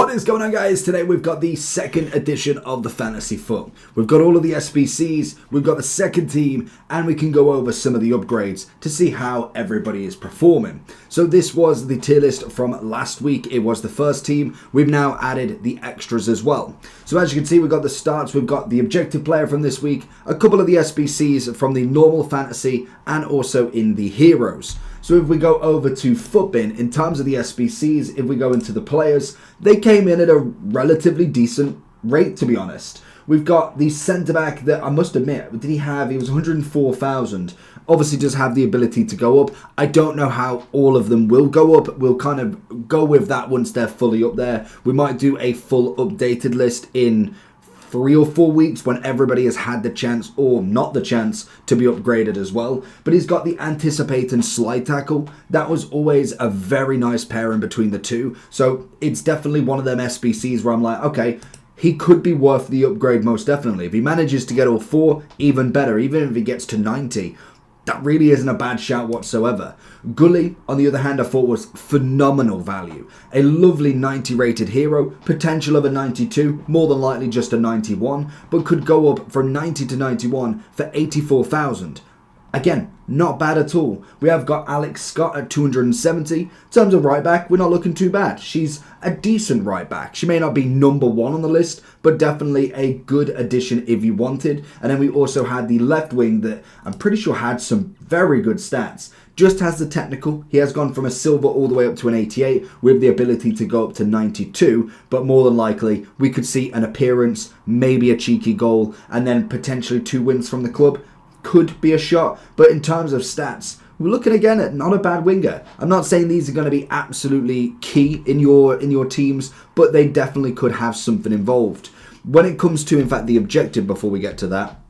What is going on, guys? Today we've got the second edition of the Fantasy Fun. We've got all of the SBCs, we've got the second team, and we can go over some of the upgrades to see how everybody is performing. So this was the tier list from last week. It was the first team. We've now added the extras as well. So as you can see, we've got the starts, we've got the objective player from this week, a couple of the SBCs from the normal fantasy, and also in the heroes. So if we go over to Footbin, in terms of the SBCs, if we go into the players, they came in at a relatively decent rate, to be honest. We've got the centre-back that, I must admit, he was 104,000. Obviously does have the ability to go up. I don't know how all of them will go up. We'll kind of go with that once they're fully up there. We might do a full updated list in 3 or 4 weeks when everybody has had the chance, or not the chance, to be upgraded as well. But he's got the anticipate and slide tackle. That was always a very nice pairing between the two. So it's definitely one of them SBCs where I'm like, okay, he could be worth the upgrade most definitely. If he manages to get all 4, even better. Even if he gets to 90, that really isn't a bad shout whatsoever. Gully, on the other hand, I thought was phenomenal value. A lovely 90 rated hero, potential of a 92, more than likely just a 91, but could go up from 90 to 91 for 84,000. Again, not bad at all. We have got Alex Scott at 270. In terms of right back, we're not looking too bad. She's a decent right back. She may not be number 1 on the list, but definitely a good addition if you wanted. And then we also had the left wing that I'm pretty sure had some very good stats. Just has the technical. He has gone from a silver all the way up to an 88 with the ability to go up to 92. But more than likely, we could see an appearance, maybe a cheeky goal, and then potentially 2 wins from the club. Could be a shot, but in terms of stats, we're looking again at not a bad winger. I'm not saying these are going to be absolutely key in your teams, but they definitely could have something involved. When it comes to, in fact, the objective, before we get to that,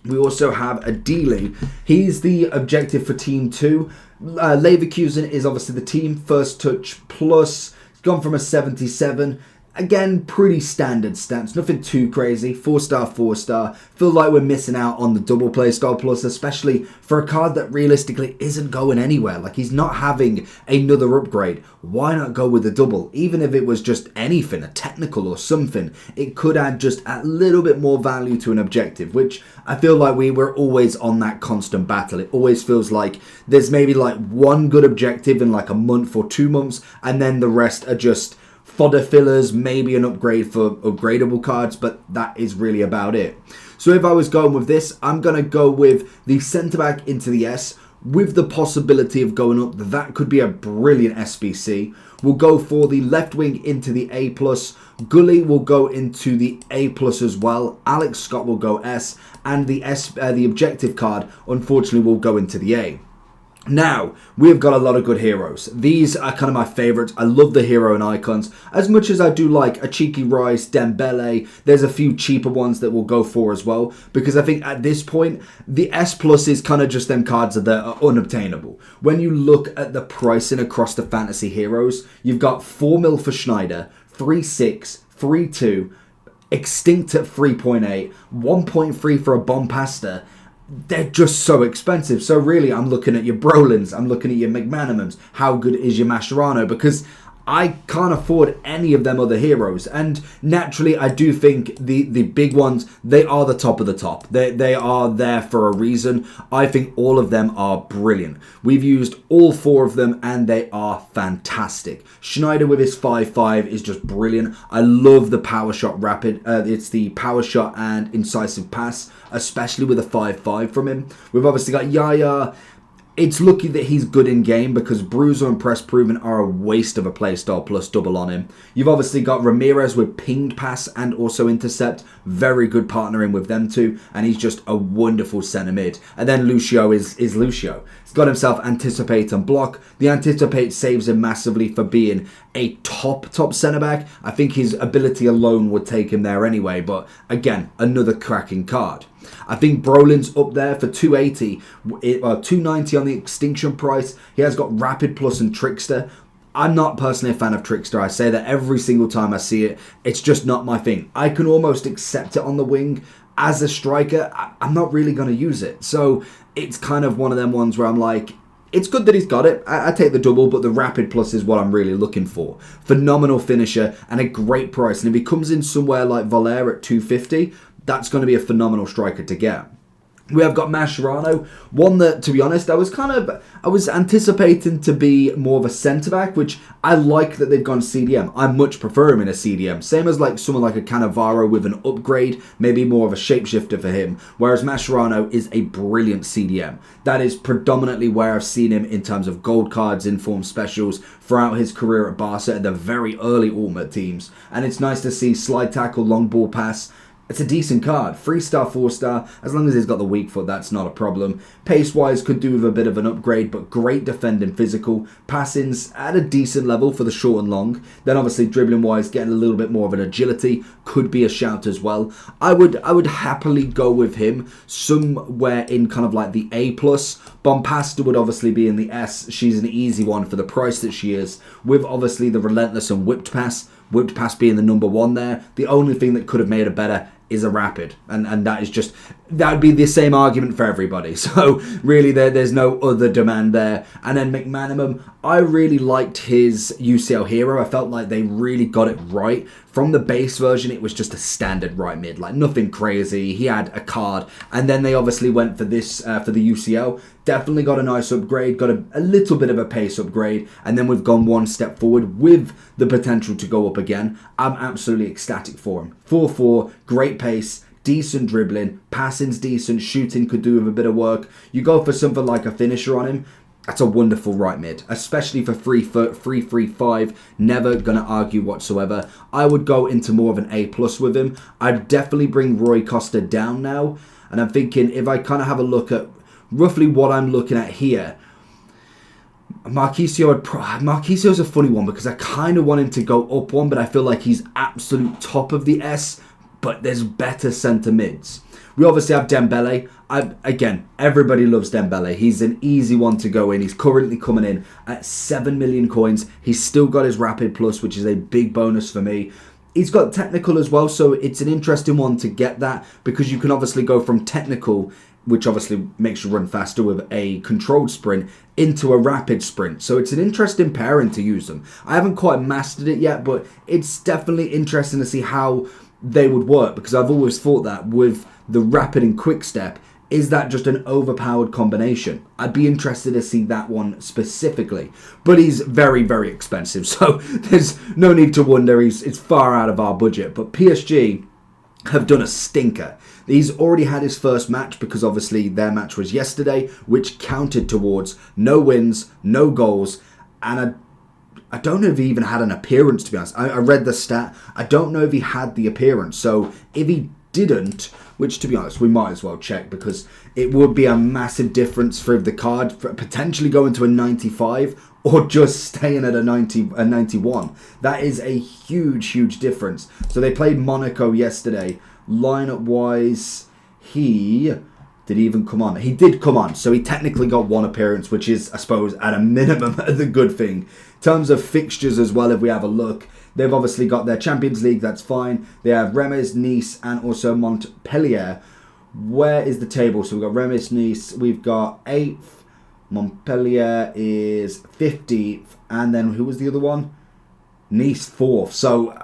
we also have a D-Lee. He's the objective for Team 2. Leverkusen is obviously the team. First touch plus. He's gone from a 77. Again, pretty standard stats, nothing too crazy. 4-star, 4-star. Feel like we're missing out on the double play style plus, especially for a card that realistically isn't going anywhere. Like, he's not having another upgrade. Why not go with a double? Even if it was just anything, a technical or something, it could add just a little bit more value to an objective, which I feel like we're always on that constant battle. It always feels like there's maybe like one good objective in like a month or 2 months, and then the rest are just fodder fillers, maybe an upgrade for upgradable cards, but that is really about it. So if I was going with this, I'm going to go with the centre-back into the S, with the possibility of going up. That could be a brilliant SBC. We'll go for the left wing into the A+. Gully will go into the A+ as well. Alex Scott will go S, and the objective card, unfortunately, will go into the A. Now, we've got a lot of good heroes. These are kind of my favourites. I love the hero and icons. As much as I do like a cheeky Rice, Dembele, there's a few cheaper ones that we'll go for as well. Because I think at this point, the S+ is kind of just them cards that are unobtainable. When you look at the pricing across the fantasy heroes, you've got 4 mil for Schneider, 3.6, 3.2, Extinct at 3.8, 1.3 for a Bompasta. They're just so expensive. So really, I'm looking at your Brolins, I'm looking at your McManamans. How good is your Mascherano? Because I can't afford any of them other heroes. And naturally, I do think the big ones, they are the top of the top. They are there for a reason. I think all of them are brilliant. We've used all 4 of them, and they are fantastic. Schneider with his 5.5 is just brilliant. I love the power shot rapid. It's the power shot and incisive pass, especially with a 5.5 from him. We've obviously got Yaya. It's lucky that he's good in game, because Bruiser and Press Proven are a waste of a playstyle plus double on him. You've obviously got Ramirez with pinged pass and also intercept. Very good partnering with them two, and he's just a wonderful centre mid. And then Lucio is Lucio. He's got himself anticipate and block. The anticipate saves him massively for being a top centre back. I think his ability alone would take him there anyway, but again, another cracking card. I think Brolin's up there for 280, 290 on the extinction price. He has got Rapid Plus and Trickster. I'm not personally a fan of Trickster. I say that every single time I see it. It's just not my thing. I can almost accept it on the wing. As a striker, I'm not really going to use it. So it's kind of one of them ones where I'm like, It's good that he's got it. I take the double, but the rapid plus is what I'm really looking for. Phenomenal finisher and a great price. And if he comes in somewhere like Valer at 250, that's going to be a phenomenal striker to get. We have got Mascherano, one that, to be honest, I was anticipating to be more of a centre-back, which I like that they've gone CDM. I much prefer him in a CDM. Same as like someone like a Cannavaro with an upgrade, maybe more of a shapeshifter for him, whereas Mascherano is a brilliant CDM. That is predominantly where I've seen him in terms of gold cards, inform specials, throughout his career at Barca, at the very early Ultimate teams. And it's nice to see slide tackle, long ball pass. It's a decent card. 3-star, 4-star. As long as he's got the weak foot, that's not a problem. Pace-wise, could do with a bit of an upgrade, but great defending physical. Passings at a decent level for the short and long. Then obviously dribbling-wise, getting a little bit more of an agility. Could be a shout as well. I would happily go with him somewhere in kind of like the A+. Bompasta would obviously be in the S. She's an easy one for the price that she is. With obviously the relentless and whipped pass. Whipped pass being the number one there. The only thing that could have made it better is a rapid, and that is just, that would be the same argument for everybody. So really there's no other demand there. And then McManaman, I really liked his UCL hero. I felt like they really got it right. From the base version, it was just a standard right mid, like nothing crazy. He had a card, and then they obviously went for this for the UCL. Definitely got a nice upgrade, got a little bit of a pace upgrade, and then we've gone one step forward with the potential to go up again. I'm absolutely ecstatic for him. 4-4, great pace, decent dribbling, passing's decent, shooting could do with a bit of work. You go for something like a finisher on him, that's a wonderful right mid, especially for 3-3-5. Never going to argue whatsoever. I would go into more of an A+ with him. I'd definitely bring Roy Costa down now, and I'm thinking if I kind of have a look at roughly what I'm looking at here, Marquisio's a funny one because I kind of want him to go up one, but I feel like he's absolute top of the S, but there's better centre mids. We obviously have Dembele. Again, everybody loves Dembele. He's an easy one to go in. He's currently coming in at 7 million coins. He's still got his Rapid Plus, which is a big bonus for me. He's got technical as well, so it's an interesting one to get that because you can obviously go from technical, which obviously makes you run faster with a controlled sprint, into a rapid sprint. So it's an interesting pairing to use them. I haven't quite mastered it yet, but it's definitely interesting to see how they would work because I've always thought that with the rapid and quick step, is that just an overpowered combination? I'd be interested to see that one specifically. But he's very, very expensive, so there's no need to wonder. It's far out of our budget. But PSG have done a stinker. He's already had his first match because obviously their match was yesterday, which counted towards no wins, no goals, and I don't know if he even had an appearance, to be honest. I read the stat. I don't know if he had the appearance. So if he didn't, which to be honest, we might as well check because it would be a massive difference for the card for potentially going to a 95 or just staying at a 91. That is a huge, huge difference. So they played Monaco yesterday. Lineup-wise, did he even come on? He did come on, so he technically got one appearance, which is, I suppose, at a minimum, the good thing. In terms of fixtures as well, if we have a look, they've obviously got their Champions League, that's fine. They have Reims, Nice, and also Montpellier. Where is the table? So we've got Reims, Nice, we've got 8th, Montpellier is 15th, and then who was the other one? Nice 4th. So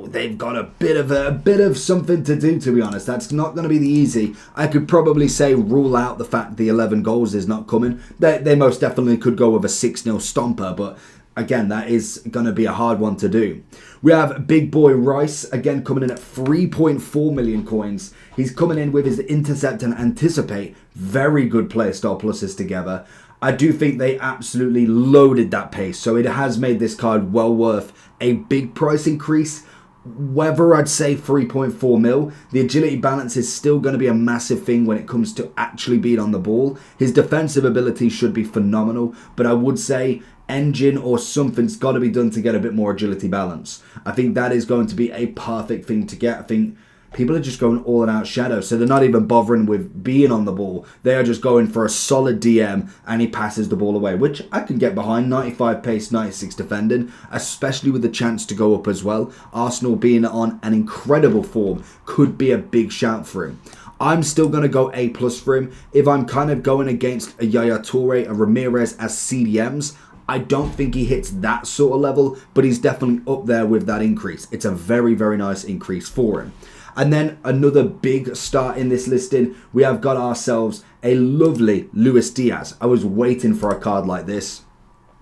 they've got a bit of something to do, to be honest. That's not going to be the easy. I could probably say rule out the fact the 11 goals is not coming. They most definitely could go with a 6-0 stomper, but again, that is going to be a hard one to do. We have Big Boy Rice, again coming in at 3.4 million coins. He's coming in with his Intercept and Anticipate. Very good playstyle pluses together. I do think they absolutely loaded that pace, so it has made this card well worth a big price increase. Whether I'd say 3.4 mil, the agility balance is still going to be a massive thing when it comes to actually being on the ball. His defensive ability should be phenomenal, but I would say engine or something's got to be done to get a bit more agility balance. I think that is going to be a perfect thing to get. I think people are just going all out shadow, so they're not even bothering with being on the ball. They are just going for a solid DM, and he passes the ball away, which I can get behind. 95 pace, 96 defending, especially with the chance to go up as well. Arsenal being on an incredible form could be a big shout for him. I'm still going to go A+ for him. If I'm kind of going against a Yaya Toure, a Ramirez as CDMs, I don't think he hits that sort of level, but he's definitely up there with that increase. It's a very, very nice increase for him. And then another big start in this listing, we have got ourselves a lovely Luis Diaz. I was waiting for a card like this.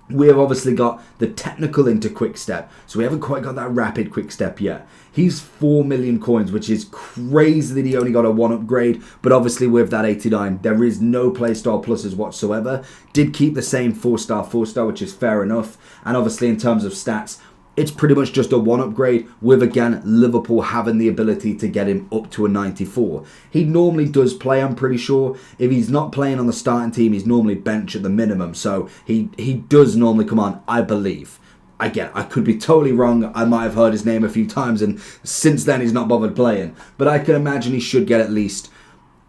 We have obviously got the technical into quick step, so we haven't quite got that rapid quick step yet. He's 4 million coins, which is crazy that he only got a 1 upgrade, but obviously with that 89, there is no playstyle pluses whatsoever. Did keep the same 4-star, which is fair enough, and obviously in terms of stats, it's pretty much just a 1 upgrade with, again, Liverpool having the ability to get him up to a 94. He normally does play, I'm pretty sure. If he's not playing on the starting team, he's normally bench at the minimum. So he does normally come on, I believe. Again, I could be totally wrong. I might have heard his name a few times and since then he's not bothered playing. But I can imagine he should get at least,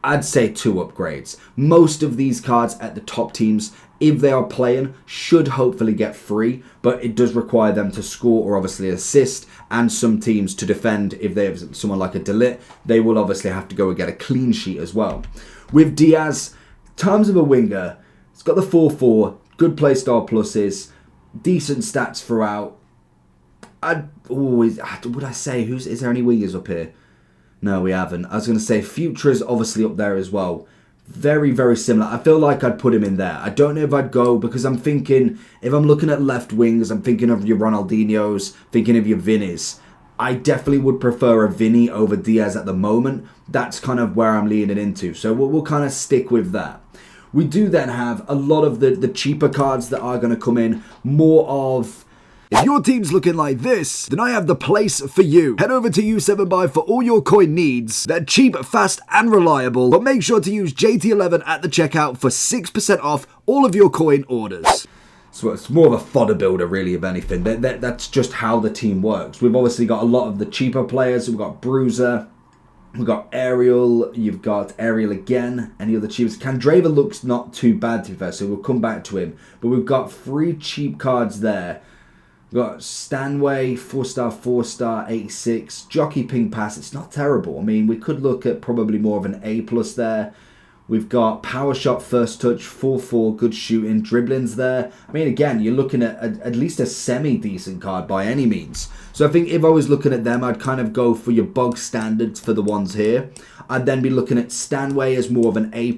I'd say, 2 upgrades. Most of these cards at the top teams, if they are playing, should hopefully get free, but it does require them to score or obviously assist, and some teams to defend. If they have someone like a De Ligt, they will obviously have to go and get a clean sheet as well. With Diaz, terms of a winger, it's got the 4-4, good playstyle pluses, decent stats throughout. Would I say, is there any wingers up here? No, we haven't. I was going to say Future is obviously up there as well. Very, very similar. I feel like I'd put him in there. I don't know if I'd go, because I'm thinking, if I'm looking at left wings, I'm thinking of your Ronaldinhos, thinking of your Vinnies. I definitely would prefer a Vinny over Diaz at the moment. That's kind of where I'm leaning into. So we'll kind of stick with that. We do then have a lot of the cheaper cards that are going to come in. More of, if your team's looking like this, then I have the place for you. Head over to U7Buy for all your coin needs. They're cheap, fast, and reliable. But make sure to use JT11 at the checkout for 6% off all of your coin orders. So it's more of a fodder builder, really, if anything. That's just how the team works. We've obviously got a lot of the cheaper players. We've got Bruiser. We've got Ariel. You've got Ariel again. Any other cheapers? Candreva looks not too bad, to be fair, so we'll come back to him. But we've got 3 cheap cards there. We've got Stanway, 4-star, 86. Jockey Ping Pass, it's not terrible. I mean, we could look at probably more of an A+ there. We've got Power Shot, First Touch, 4-4, good shooting, dribblings there. I mean, again, you're looking at least a semi-decent card by any means. So I think if I was looking at them, I'd kind of go for your bog standards for the ones here. I'd then be looking at Stanway as more of an A+,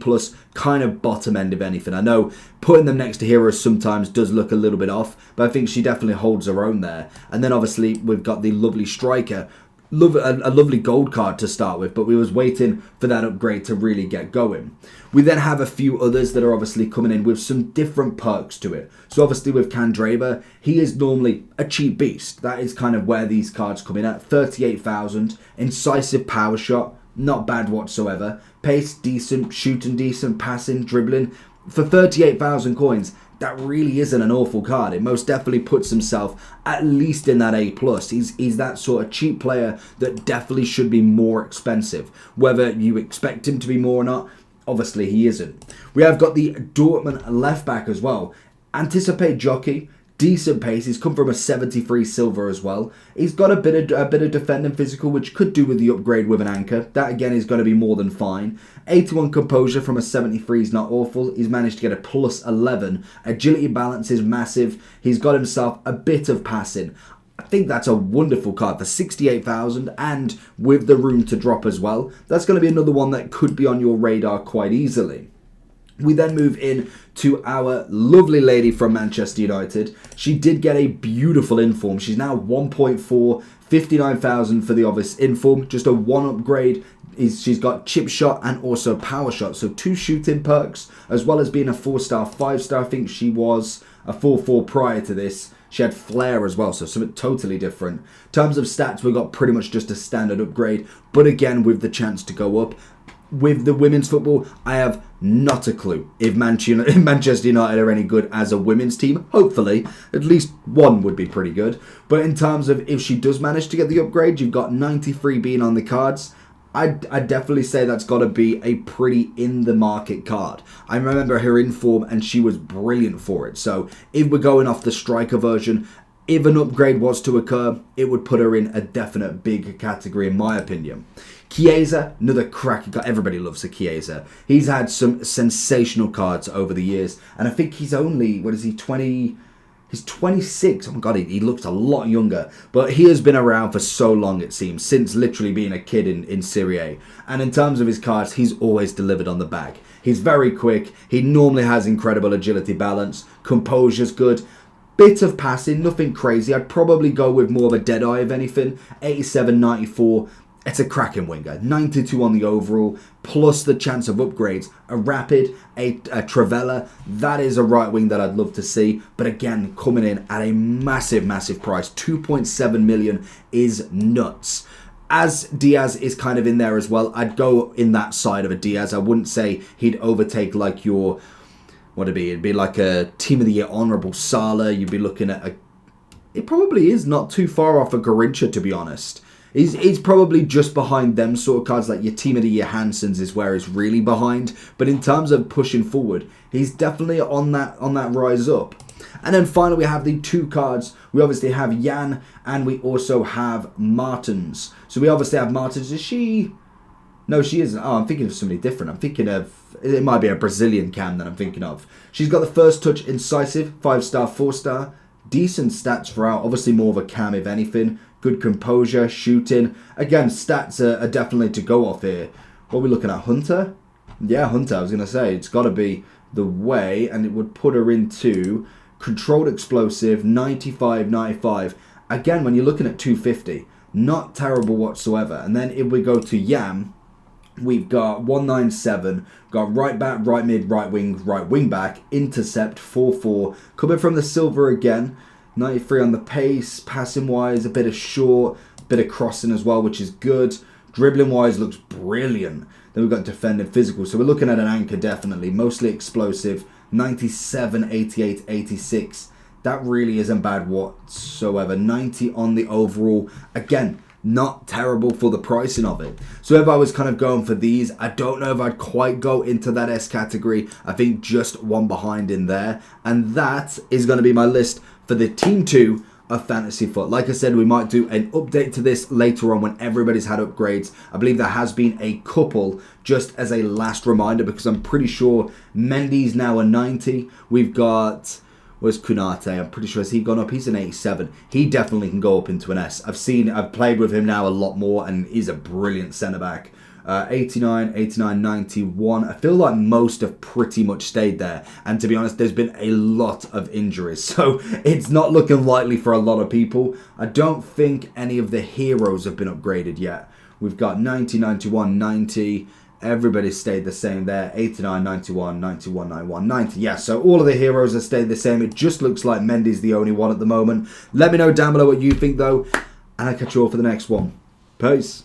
kind of bottom end if anything. I know putting them next to Heroes sometimes does look a little bit off, but I think she definitely holds her own there. And then obviously we've got the lovely Striker. A lovely gold card to start with, but we was waiting for that upgrade to really get going. We then have a few others that are obviously coming in with some different perks to it. So obviously with Candreva, he is normally a cheap beast. That is kind of where these cards come in at. 38,000. Incisive Power Shot, not bad whatsoever. Pace, decent. Shooting, decent. Passing, dribbling. For 38,000 coins, that really isn't an awful card. It most definitely puts himself at least in that A+. He's that sort of cheap player that definitely should be more expensive. Whether you expect him to be more or not, obviously he isn't. We have got the Dortmund left back as well. Anticipate Jockey. Decent pace. He's come from a 73 silver as well. He's got a bit of defending physical, which could do with the upgrade with an anchor. That again is going to be more than fine. 81 composure from a 73 is not awful. He's managed to get a plus 11. Agility balance is massive. He's got himself a bit of passing. I think that's a wonderful card for 68,000 and with the room to drop as well. That's going to be another one that could be on your radar quite easily. We then move in to our lovely lady from Manchester United. She did get a beautiful inform. She's now 1.4, 59,000 for the obvious inform. Just a 1 upgrade. She's got chip shot and also power shot. So 2 shooting perks, as well as being a 4-star, 5-star. I think she was a 4-4 prior to this. She had flair as well, so something totally different. In terms of stats, we've got pretty much just a standard upgrade. But again, with the chance to go up. With the women's football, I have not a clue if Manchester United are any good as a women's team. Hopefully, at least one would be pretty good. But in terms of if she does manage to get the upgrade, you've got 93 being on the cards. I'd definitely say that's got to be a pretty in-the-market card. I remember her in form, and she was brilliant for it. So if we're going off the striker version, If an upgrade was to occur, it would put her in a definite big category in my opinion. Chiesa, another cracker guy. Everybody loves a Chiesa. He's had some sensational cards over the years, and I think he's only, what is he, 20... He's 26. Oh my god, he looks a lot younger. But he has been around for so long, it seems, since literally being a kid in Serie A. And in terms of his cards, he's always delivered on the bag. He's very quick. He normally has incredible agility, balance. Composure's good. Bit of passing, nothing crazy. I'd probably go with more of a dead eye, if anything. 87, 94. It's a cracking winger. 92 on the overall, plus the chance of upgrades. A Rapid, a Travella. That is a right wing that I'd love to see. But again, coming in at a massive, massive price. 2.7 million is nuts. As Diaz is kind of in there as well, I'd go in that side of a Diaz. I wouldn't say he'd overtake like your... What would it be? It'd be like a Team of the Year honourable Salah. You'd be looking at a... It probably is not too far off a Garincha, to be honest. He's probably just behind them sort of cards, like your Team of the Year Hansons is where he's really behind. But in terms of pushing forward, he's definitely on that rise up. And then finally we have the two cards. We obviously have Jan and we also have Martins. So we obviously have Martins. Is she... No, she isn't. Oh, I'm thinking of somebody different. I'm thinking of... It might be a Brazilian cam that I'm thinking of. She's got the first touch incisive, 5-star, 4-star. Decent stats throughout. Obviously more of a cam if anything. Good composure, shooting. Again, stats are definitely to go off here. What are we looking at? Hunter? Yeah, Hunter, I was going to say. It's got to be the way. And it would put her into controlled explosive, 95, 95. Again, when you're looking at 250, not terrible whatsoever. And then if we go to Yam, we've got 197, got right back, right mid, right wing back, intercept, 4-4. Coming from the silver again. 93 on the pace, passing wise, a bit of short, bit of crossing as well, which is good. Dribbling wise looks brilliant. Then we've got defending physical. So we're looking at an anchor definitely. Mostly explosive. 97, 88, 86. That really isn't bad whatsoever. 90 on the overall. Again, not terrible for the pricing of it. So if I was kind of going for these, I don't know if I'd quite go into that S category. I think just one behind in there. And that is going to be my list for the Team 2 of Fantasy Foot. Like I said, we might do an update to this later on when everybody's had upgrades. I believe there has been a couple just as a last reminder because I'm pretty sure Mendy's now a 90. We've got... Where's Kunate? I'm pretty sure, has he gone up? He's an 87. He definitely can go up into an S. I've played with him now a lot more and he's a brilliant centre-back. 89, 89, 91. I feel like most have pretty much stayed there. And to be honest, there's been a lot of injuries. So it's not looking likely for a lot of people. I don't think any of the heroes have been upgraded yet. We've got 90, 91, 90. Everybody stayed the same there. 89, 91, 91, 91, 90. Yeah, so all of the heroes have stayed the same. It just looks like Mendy's the only one at the moment. Let me know down below what you think, though. And I'll catch you all for the next one. Peace.